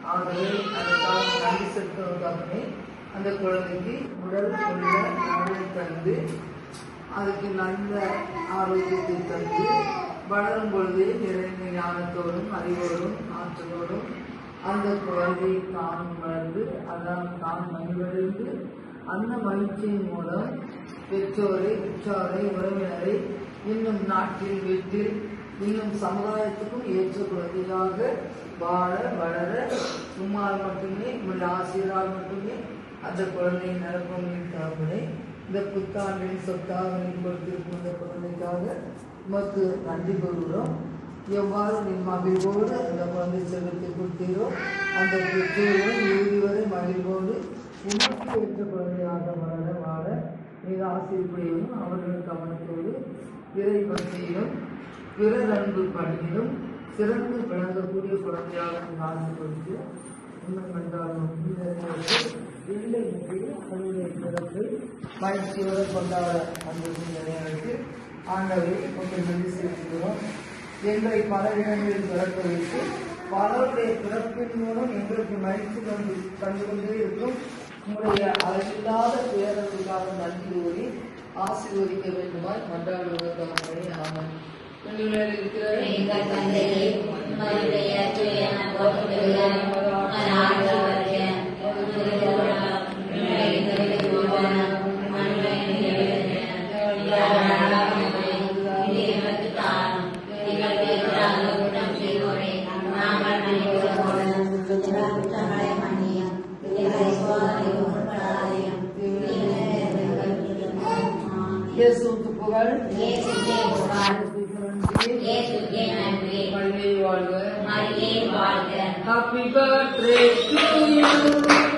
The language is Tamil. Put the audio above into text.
ஆகவே அதற்காக நன்றி செலுத்துவதற்காகவே அந்த குழந்தைக்கு உடல் உள்ள நலனை தந்து அதுக்கு நல்ல ஆரோக்கியத்தை தந்து வளரும் பொழுதே நிறைந்த ஞானத்தோடும் அறிவோடும் ஆற்றலோடும் அந்த குழந்தை தான் வளர்ந்து அதான் தான் மகிழ்வடைந்து அந்த மகிழ்ச்சியின் மூலம் பெற்றோரை உற்றாரை உறவினரை இன்னும் நாட்டில் வீட்டில் இன்னும் சமுதாயத்துக்கும் ஏற்ற குழந்தையாக வாழ வளர சும்மால் மட்டுமே உள்ள ஆசிரியரால் மட்டுமே அந்த குழந்தையை நிரப்பங்களின் தகவலை இந்த புத்தாண்டின் சொத்தாக கொடுத்திருக்கும் இந்த குழந்தைக்காக உமக்கு நன்றி கூறுகிறோம். எவ்வாறு நீ மகிழ்வோடு அந்த குழந்தை செல்வத்தை கொடுத்தீரோ அந்த பெற்றோரும் இறுதி வரை மகிழ்வோடு உமக்கு ஏற்ற குழந்தையாக வளர வாழ மிக ஆசிரியப்படியும் அவர்கள் கவனத்தோடு இறை பக்தியிலும் பிறர் அன்பு பணியிலும் சிறந்து விளங்கக்கூடிய குழந்தையாக ஆசி கொடுத்து இன்னும் என்றாலும் இந்த இல்லை அவருடைய சிறப்பு மகிழ்ச்சியோடு கொண்டாட அந்த நேரத்தில் ஆண்டவை கொஞ்சம் நன்றி செலுத்துகிறோம். எங்களை பல இடங்களில் பிறக்க வைத்து பலருடைய பிறப்பின் மூலம் எங்களுக்கு மகிழ்ச்சி கண்டு கொண்டே இருக்கும் உங்களுடைய அளவில்லாத பேரர்களுக்காக நன்றி கூறி ஆசீர்வதிக்க வேண்டுமாய் மன்றாடுவதற்காகவே ஆமாம். இருக்கிற எங்கள் தந்தையை இயேசுவுக்கு புகழ், வாழ்க. Happy birthday to you.